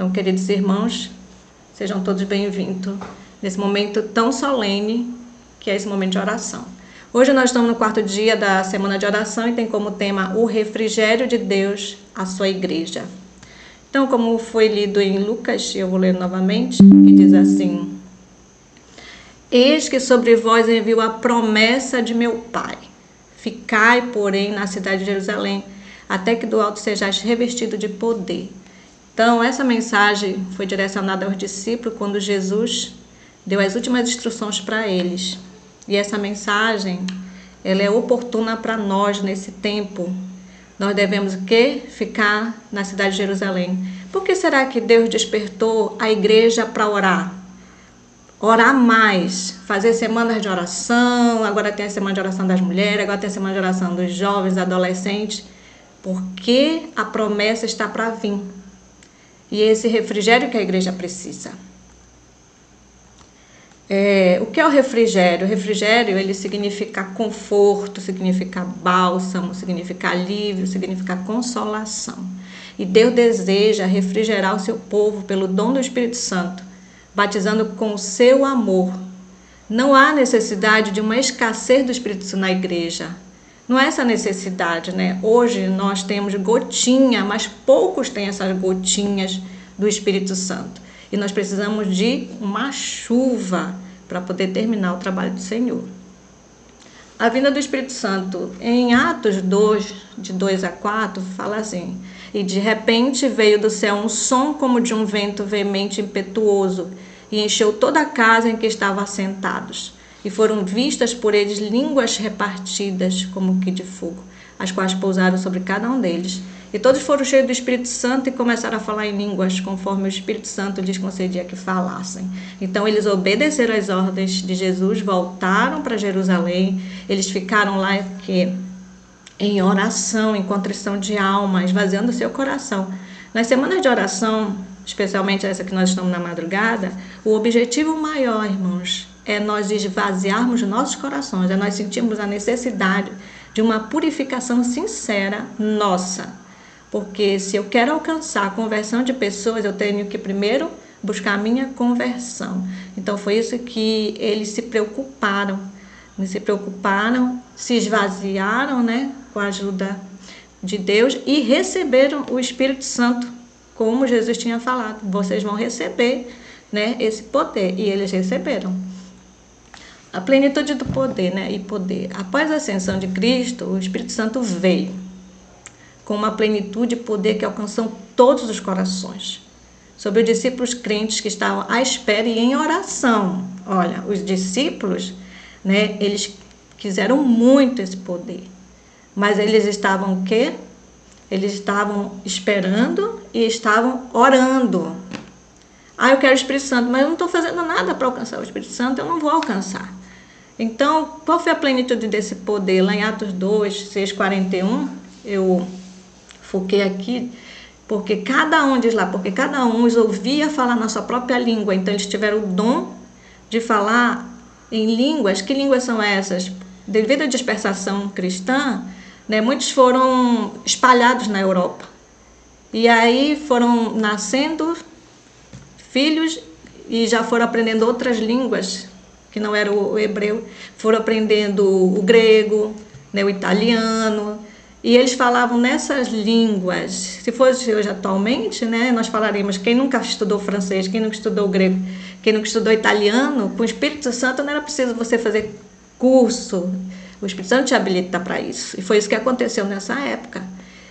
Então, queridos irmãos, sejam todos bem-vindos nesse momento tão solene que é esse momento de oração. Hoje nós estamos no 4º dia da semana de oração e tem como tema o refrigério de Deus à sua igreja. Então, como foi lido em Lucas, eu vou ler novamente, que diz assim: Eis que sobre vós envio a promessa de meu Pai. Ficai, porém, na cidade de Jerusalém, até que do alto sejais revestido de poder. Então, essa mensagem foi direcionada aos discípulos quando Jesus deu as últimas instruções para eles. E essa mensagem, ela é oportuna para nós nesse tempo. Nós devemos o quê? Ficar na cidade de Jerusalém. Por que será que Deus despertou a igreja para orar? Orar mais, fazer semanas de oração, agora tem a semana de oração das mulheres, agora tem a semana de oração dos jovens, adolescentes, porque a promessa está para vir. E esse refrigério que a igreja precisa. O que é o refrigério? O refrigério, ele significa conforto, significa bálsamo, significa alívio, significa consolação. E Deus deseja refrigerar o seu povo pelo dom do Espírito Santo, batizando com o seu amor. Não há necessidade de uma escassez do Espírito Santo na igreja. Não é essa necessidade, né? Hoje nós temos gotinha, mas poucos têm essas gotinhas do Espírito Santo. E nós precisamos de uma chuva para poder terminar o trabalho do Senhor. A vinda do Espírito Santo, em Atos 2, de 2 a 4, fala assim: E de repente veio do céu um som como de um vento veemente e impetuoso, e encheu toda a casa em que estavam assentados. E foram vistas por eles línguas repartidas como que de fogo, as quais pousaram sobre cada um deles. E todos foram cheios do Espírito Santo e começaram a falar em línguas, conforme o Espírito Santo lhes concedia que falassem. Então eles obedeceram às ordens de Jesus, voltaram para Jerusalém, eles ficaram lá em oração, em contrição de alma, esvaziando o seu coração. Nas semanas de oração, especialmente essa que nós estamos na madrugada, o objetivo maior, irmãos, é nós esvaziarmos nossos corações, é nós sentirmos a necessidade de uma purificação sincera nossa. Porque se eu quero alcançar a conversão de pessoas, eu tenho que primeiro buscar a minha conversão. Então foi isso que eles se preocuparam. Se esvaziaram, né, com a ajuda de Deus e receberam o Espírito Santo, como Jesus tinha falado. Vocês vão receber, né, esse poder. E eles receberam. A plenitude do poder, né, e poder. Após a ascensão de Cristo, o Espírito Santo veio com uma plenitude e poder que alcançou todos os corações. Sobre os discípulos crentes que estavam à espera e em oração. Olha, os discípulos, né, eles quiseram muito esse poder. Mas eles estavam o quê? Eles estavam esperando e estavam orando. Eu quero o Espírito Santo, mas eu não estou fazendo nada para alcançar o Espírito Santo, eu não vou alcançar. Então, qual foi a plenitude desse poder? Lá em Atos 2, 6, 41, eu foquei aqui, porque cada um os ouvia falar na sua própria língua, então eles tiveram o dom de falar em línguas. Que línguas são essas? Devido à dispersação cristã, né, muitos foram espalhados na Europa, e aí foram nascendo filhos e já foram aprendendo outras línguas, que não era o hebreu, foram aprendendo o grego, né, o italiano, e eles falavam nessas línguas. Se fosse hoje atualmente, né, nós falaríamos, quem nunca estudou francês, quem nunca estudou grego, quem nunca estudou italiano, com o Espírito Santo não era preciso você fazer curso, o Espírito Santo te habilita para isso, e foi isso que aconteceu nessa época.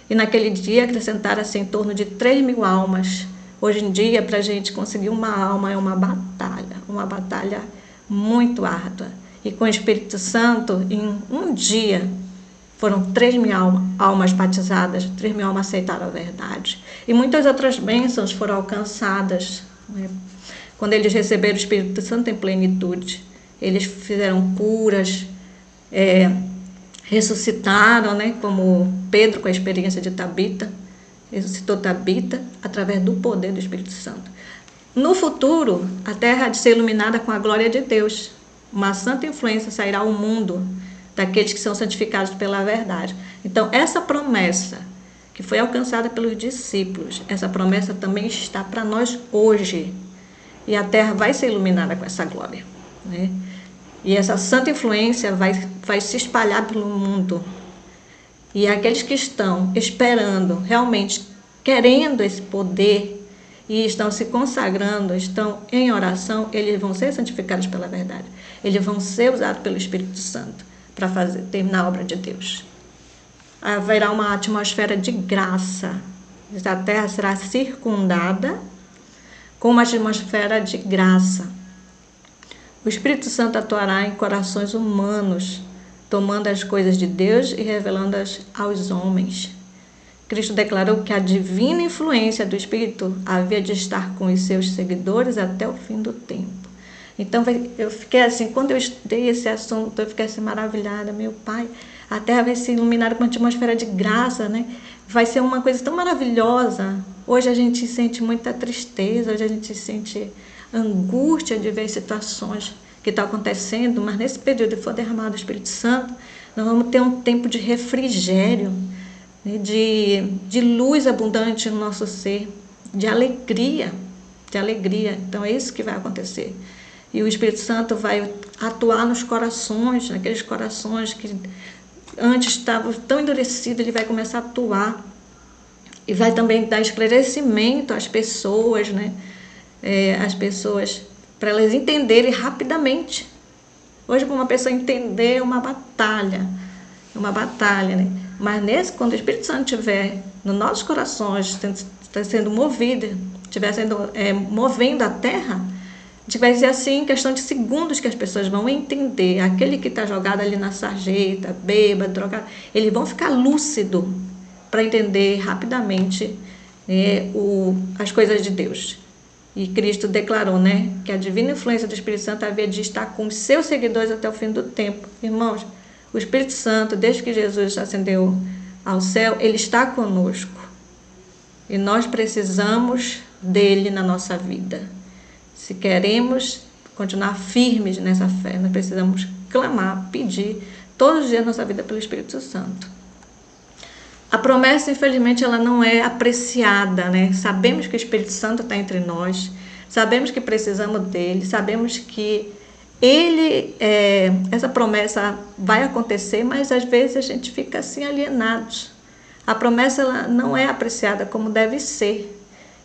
E naquele dia acrescentaram-se em torno de 3.000 almas. Hoje em dia, para a gente conseguir uma alma é uma batalha muito árdua. E com o Espírito Santo, em um dia, foram 3.000 almas batizadas, 3.000 almas aceitaram a verdade. E muitas outras bênçãos foram alcançadas, né? Quando eles receberam o Espírito Santo em plenitude. Eles fizeram curas, ressuscitaram, né? Como Pedro com a experiência de Tabita, ressuscitou Tabita através do poder do Espírito Santo. No futuro, a terra há de ser iluminada com a glória de Deus. Uma santa influência sairá ao mundo daqueles que são santificados pela verdade. Então, essa promessa que foi alcançada pelos discípulos, essa promessa também está para nós hoje. E a terra vai ser iluminada com essa glória, né? E essa santa influência vai se espalhar pelo mundo. E aqueles que estão esperando, realmente querendo esse poder e estão se consagrando, estão em oração, eles vão ser santificados pela verdade. Eles vão ser usados pelo Espírito Santo para terminar a obra de Deus. Haverá uma atmosfera de graça. A terra será circundada com uma atmosfera de graça. O Espírito Santo atuará em corações humanos, tomando as coisas de Deus e revelando-as aos homens. Cristo declarou que a divina influência do Espírito havia de estar com os seus seguidores até o fim do tempo. Então, eu fiquei assim, quando eu estudei esse assunto, eu fiquei assim maravilhada. Meu Pai, a terra vai ser iluminada com uma atmosfera de graça, né? Vai ser uma coisa tão maravilhosa. Hoje a gente sente muita tristeza, hoje a gente sente angústia de ver situações que estão acontecendo, mas nesse período que for derramado o Espírito Santo, nós vamos ter um tempo de refrigério, né? de luz abundante no nosso ser, de alegria. Então é isso que vai acontecer. E o Espírito Santo vai atuar nos corações, naqueles corações que antes estavam tão endurecidos, ele vai começar a atuar. E vai também dar esclarecimento às pessoas, né? As pessoas, para elas entenderem rapidamente. Hoje, para uma pessoa entender, é uma batalha, né? Mas quando o Espírito Santo estiver nos nossos corações, está sendo movido, estiver movendo a terra, vai ser assim, em questão de segundos que as pessoas vão entender. Aquele que está jogado ali na sarjeta, bêbado, drogado, eles vão ficar lúcidos para entender rapidamente as coisas de Deus. E Cristo declarou, né, que a divina influência do Espírito Santo havia de estar com os seus seguidores até o fim do tempo. Irmãos, o Espírito Santo, desde que Jesus ascendeu ao céu, ele está conosco. E nós precisamos dele na nossa vida. Se queremos continuar firmes nessa fé, nós precisamos clamar, pedir todos os dias da nossa vida pelo Espírito Santo. A promessa, infelizmente, ela não é apreciada, né? Sabemos que o Espírito Santo está entre nós, sabemos que precisamos dele, sabemos que essa promessa vai acontecer, mas às vezes a gente fica assim alienados. A promessa ela não é apreciada como deve ser.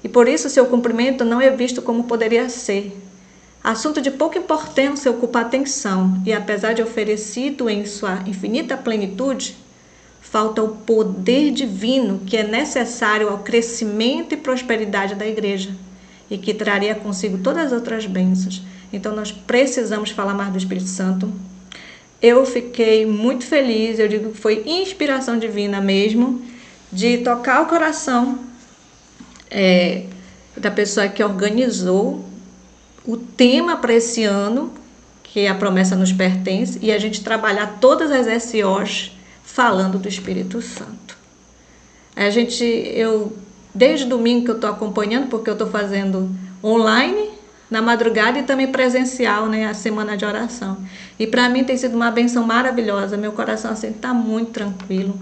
E por isso seu cumprimento não é visto como poderia ser. Assunto de pouca importância ocupa a atenção, e apesar de oferecido em sua infinita plenitude, falta o poder divino que é necessário ao crescimento e prosperidade da igreja, e que traria consigo todas as outras bênçãos. Então nós precisamos falar mais do Espírito Santo. Eu fiquei muito feliz, eu digo que foi inspiração divina mesmo, de tocar o coração da pessoa que organizou o tema para esse ano, que a promessa nos pertence, e a gente trabalhar todas as SOs falando do Espírito Santo. Desde domingo que eu estou acompanhando, porque eu estou fazendo online, na madrugada, e também presencial, né, a semana de oração. E para mim tem sido uma bênção maravilhosa, meu coração assim está muito tranquilo.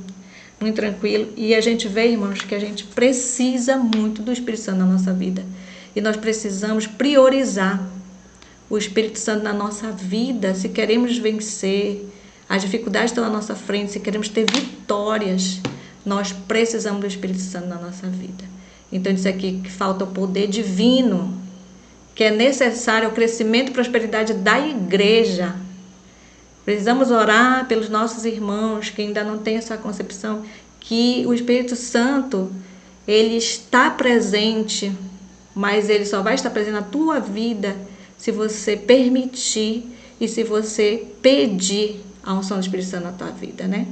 E a gente vê, irmãos, que a gente precisa muito do Espírito Santo na nossa vida. E nós precisamos priorizar o Espírito Santo na nossa vida, se queremos vencer. As dificuldades estão à nossa frente, se queremos ter vitórias, nós precisamos do Espírito Santo na nossa vida. Então, diz aqui que falta o poder divino, que é necessário ao crescimento e prosperidade da igreja. Precisamos orar pelos nossos irmãos que ainda não têm essa concepção, que o Espírito Santo, ele está presente, mas ele só vai estar presente na tua vida se você permitir e se você pedir a unção do Espírito Santo na tua vida, né?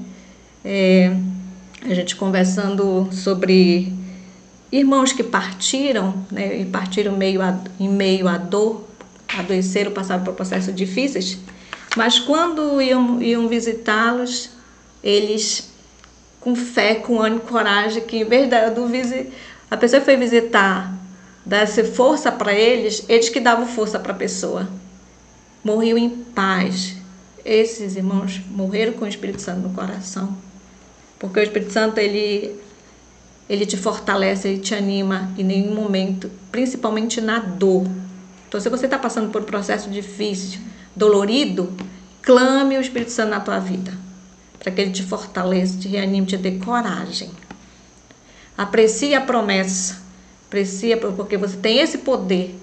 A gente conversando sobre irmãos que partiram, né? E partiram em meio à dor, adoeceram, passaram por processos difíceis, mas quando iam visitá-los, eles com fé, com ânimo, coragem, que em vez a pessoa que foi visitar desse força para eles que davam força para a pessoa. Morriam em paz. Esses irmãos morreram com o Espírito Santo no coração. Porque o Espírito Santo, ele Ele te fortalece, ele te anima em nenhum momento, principalmente na dor. Então, se você está passando por um processo difícil, dolorido, clame o Espírito Santo na tua vida, para que ele te fortaleça, te reanime, te dê coragem. Aprecie a promessa, aprecia porque você tem esse poder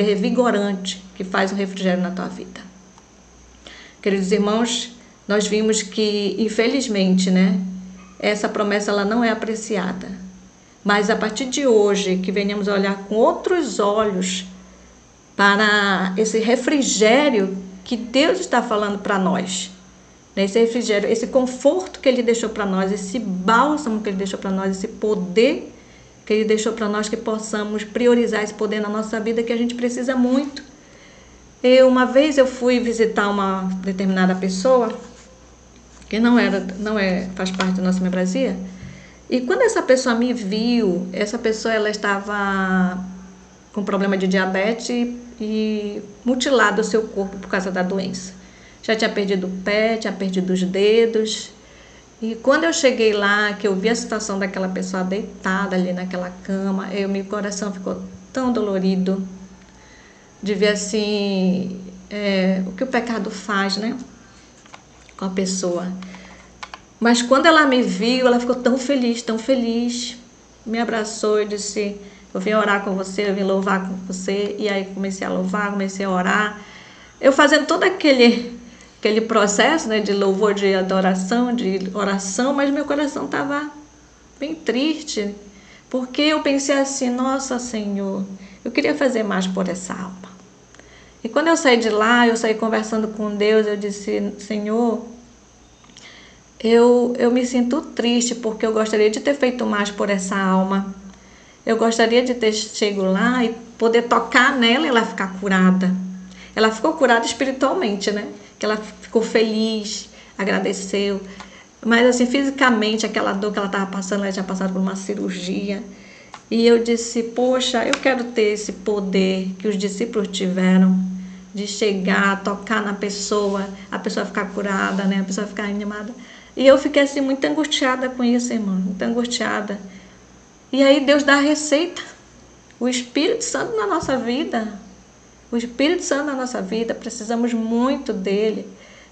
revigorante que faz um refrigério na tua vida. Queridos irmãos, nós vimos que, infelizmente, né, essa promessa ela não é apreciada. Mas a partir de hoje, que venhamos a olhar com outros olhos para esse refrigério que Deus está falando para nós. Esse refrigério, esse conforto que Ele deixou para nós, esse bálsamo que Ele deixou para nós, esse poder que Ele deixou para nós, que possamos priorizar esse poder na nossa vida, que a gente precisa muito. Uma vez eu fui visitar uma determinada pessoa, que faz parte da nossa membresia, e quando essa pessoa me viu, essa pessoa ela estava com problema de diabetes e mutilado o seu corpo por causa da doença. Já tinha perdido o pé, tinha perdido os dedos. E quando eu cheguei lá, que eu vi a situação daquela pessoa deitada ali naquela cama, meu coração ficou tão dolorido de ver assim o que o pecado faz, né, com a pessoa. Mas quando ela me viu, ela ficou tão feliz, me abraçou e disse: eu vim orar com você, eu vim louvar com você. E aí comecei a louvar, comecei a orar. Eu fazendo todo aquele processo, né, de louvor, de adoração, de oração, mas meu coração estava bem triste, porque eu pensei assim: nossa, Senhor, eu queria fazer mais por essa alma. E quando eu saí de lá, eu saí conversando com Deus, eu disse: Senhor, eu me sinto triste, porque eu gostaria de ter feito mais por essa alma. Eu gostaria de ter chego lá e poder tocar nela e ela ficar curada. Ela ficou curada espiritualmente, né? Que ela ficou feliz, agradeceu. Mas assim, fisicamente, aquela dor que ela estava passando, ela tinha passado por uma cirurgia. E eu disse: poxa, eu quero ter esse poder que os discípulos tiveram, de chegar, tocar na pessoa, a pessoa ficar curada, né? A pessoa ficar animada. E eu fiquei assim muito angustiada com isso, irmão, muito angustiada. E aí Deus dá a receita, o Espírito Santo na nossa vida. O Espírito Santo na nossa vida, precisamos muito dele,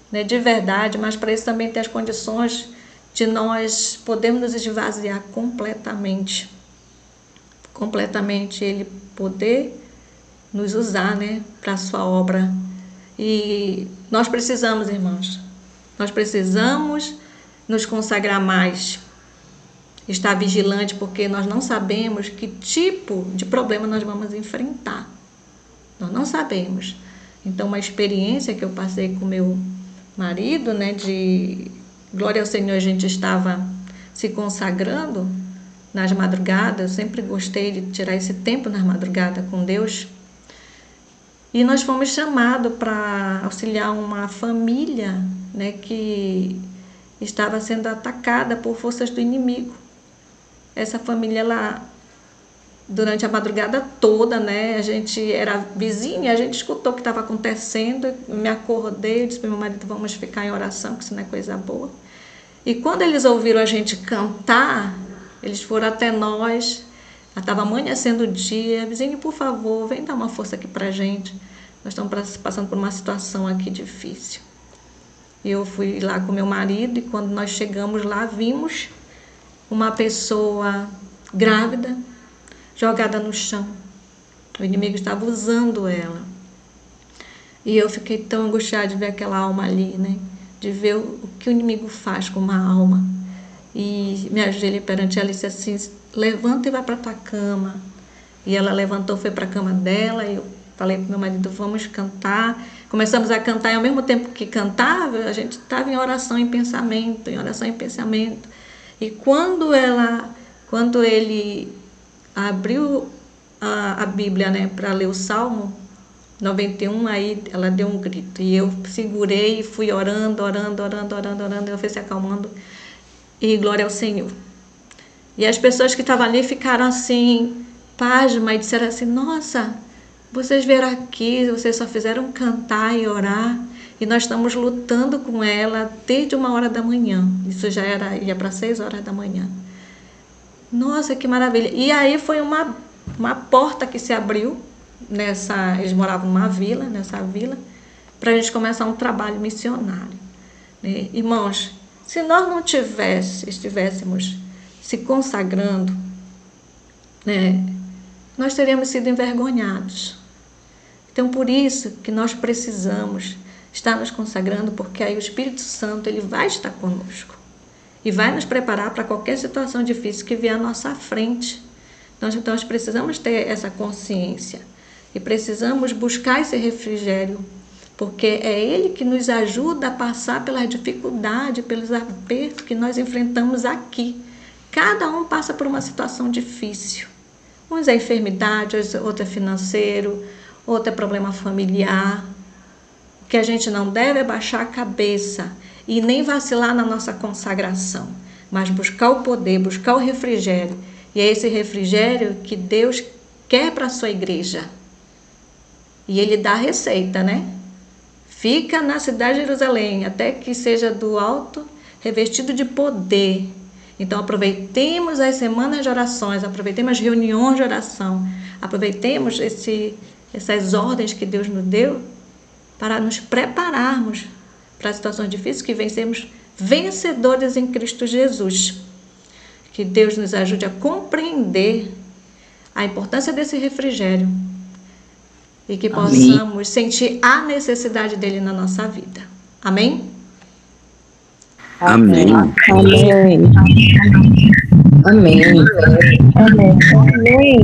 né, de verdade, mas para isso também tem as condições de nós podermos nos esvaziar completamente. Completamente, ele poder nos usar, né, para a sua obra. E nós precisamos, irmãos, nós precisamos nos consagrar mais, estar vigilante, porque nós não sabemos que tipo de problema nós vamos enfrentar. Nós não sabemos. Então, uma experiência que eu passei com meu marido, né, de glória ao Senhor, a gente estava se consagrando nas madrugadas. Eu sempre gostei de tirar esse tempo nas madrugadas com Deus. E nós fomos chamados para auxiliar uma família, né, que estava sendo atacada por forças do inimigo. Essa família, ela, durante a madrugada toda, né, a gente era vizinha, a gente escutou o que estava acontecendo, me acordei, disse para meu marido: vamos ficar em oração, que isso não é coisa boa. E quando eles ouviram a gente cantar, eles foram até nós, estava amanhecendo o dia: vizinho, por favor, vem dar uma força aqui para a gente, nós estamos passando por uma situação aqui difícil. E eu fui lá com meu marido, e quando nós chegamos lá, vimos uma pessoa grávida, jogada no chão. O inimigo estava usando ela. E eu fiquei tão angustiada de ver aquela alma ali, né? De ver o que o inimigo faz com uma alma. E me ajoelhei perante ela e disse assim: levanta e vai para tua cama. E ela levantou, foi para a cama dela, e eu falei para meu marido: vamos cantar. Começamos a cantar, e ao mesmo tempo que cantava, a gente estava em oração, em pensamento, E quando ele abriu a Bíblia, né, para ler o Salmo 91, aí ela deu um grito. E eu segurei e fui orando, ela foi se acalmando. E glória ao Senhor. E as pessoas que estavam ali ficaram assim, pasmas, e disseram assim: nossa, vocês vieram aqui, vocês só fizeram cantar e orar, e nós estamos lutando com ela desde 1h da manhã. Isso já ia para 6 horas da manhã. Nossa, que maravilha. E aí foi uma porta que se abriu eles moravam nessa vila, para a gente começar um trabalho missionário. Né? Irmãos, se nós não estivéssemos se consagrando, né, nós teríamos sido envergonhados. Então, por isso que nós precisamos estar nos consagrando, porque aí o Espírito Santo ele vai estar conosco e vai nos preparar para qualquer situação difícil que vier à nossa frente. Então, nós precisamos ter essa consciência e precisamos buscar esse refrigério, porque é ele que nos ajuda a passar pelas dificuldades, pelos apertos que nós enfrentamos aqui. Cada um passa por uma situação difícil. Uns é enfermidade, outro é financeiro, outro é problema familiar. O que a gente não deve é baixar a cabeça e nem vacilar na nossa consagração, mas buscar o poder, buscar o refrigério. E é esse refrigério que Deus quer para a sua igreja. E ele dá a receita, né? Fica na cidade de Jerusalém, até que seja do alto, revestido de poder. Então, aproveitemos as semanas de orações, aproveitemos as reuniões de oração, aproveitemos essas ordens que Deus nos deu para nos prepararmos para situações difíceis, que vencermos vencedores em Cristo Jesus. Que Deus nos ajude a compreender a importância desse refrigério e que possamos sentir a necessidade dele na nossa vida. Amém? Amém. Amém. Amém. Amém. Amém.